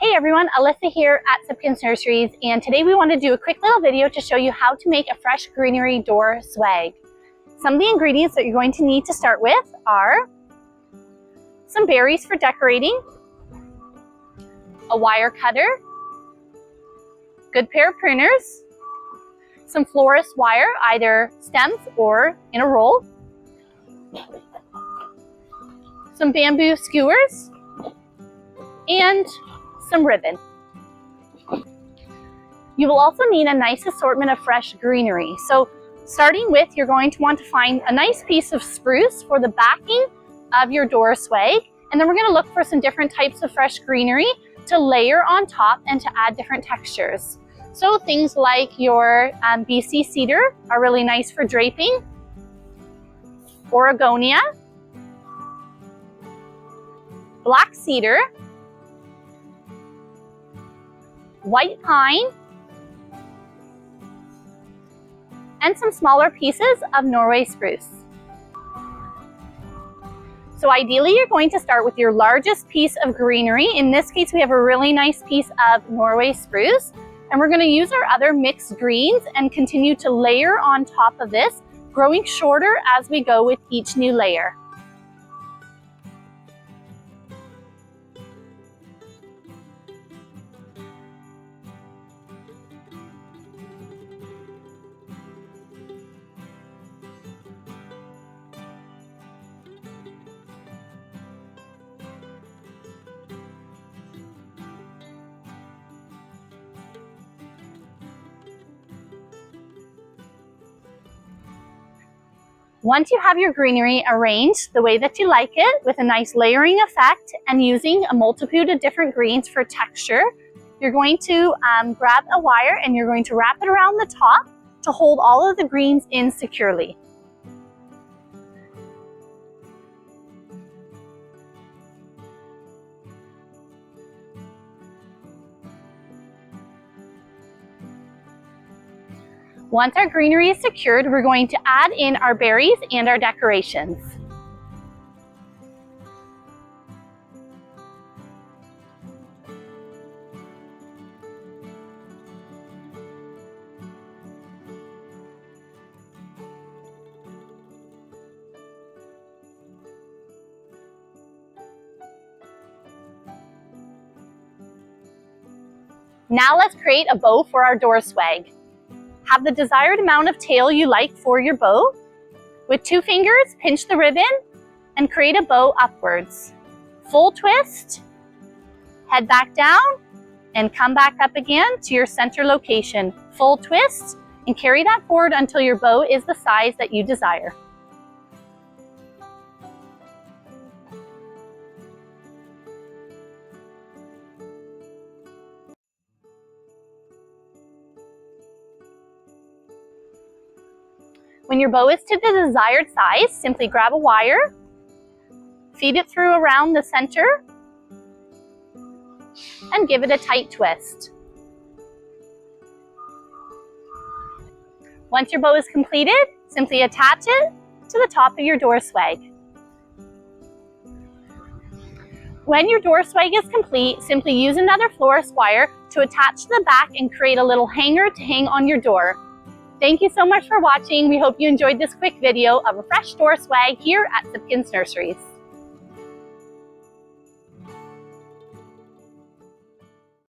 Hey everyone, Alyssa here at Sipkens Nurseries, and today we want to do a quick little video to show you how to make a fresh greenery door swag. Some of the ingredients that you're going to need to start with are some berries for decorating, a wire cutter, good pair of pruners, some florist wire, either stems or in a roll, some bamboo skewers, and some ribbon. You will also need a nice assortment of fresh greenery. So starting with, you're going to want to find a nice piece of spruce for the backing of your door swag, and then we're going to look for some different types of fresh greenery to layer on top and to add different textures. So things like your BC cedar are really nice for draping, Oregonia, black cedar, white pine, and some smaller pieces of Norway spruce. So ideally, you're going to start with your largest piece of greenery. In this case, we have a really nice piece of Norway spruce, and we're going to use our other mixed greens and continue to layer on top of this, growing shorter as we go with each new layer. Once you have your greenery arranged the way that you like it, with a nice layering effect and using a multitude of different greens for texture, you're going to grab a wire and you're going to wrap it around the top to hold all of the greens in securely. Once our greenery is secured, we're going to add in our berries and our decorations. Now let's create a bow for our door swag. Have the desired amount of tail you like for your bow. With 2 fingers, pinch the ribbon and create a bow upwards. Full twist, head back down, and come back up again to your center location. Full twist, and carry that forward until your bow is the size that you desire. When your bow is to the desired size, simply grab a wire, feed it through around the center, and give it a tight twist. Once your bow is completed, simply attach it to the top of your door swag. When your door swag is complete, simply use another florist wire to attach to the back and create a little hanger to hang on your door. Thank you so much for watching. We hope you enjoyed this quick video of a fresh door swag here at Sipkens Nurseries.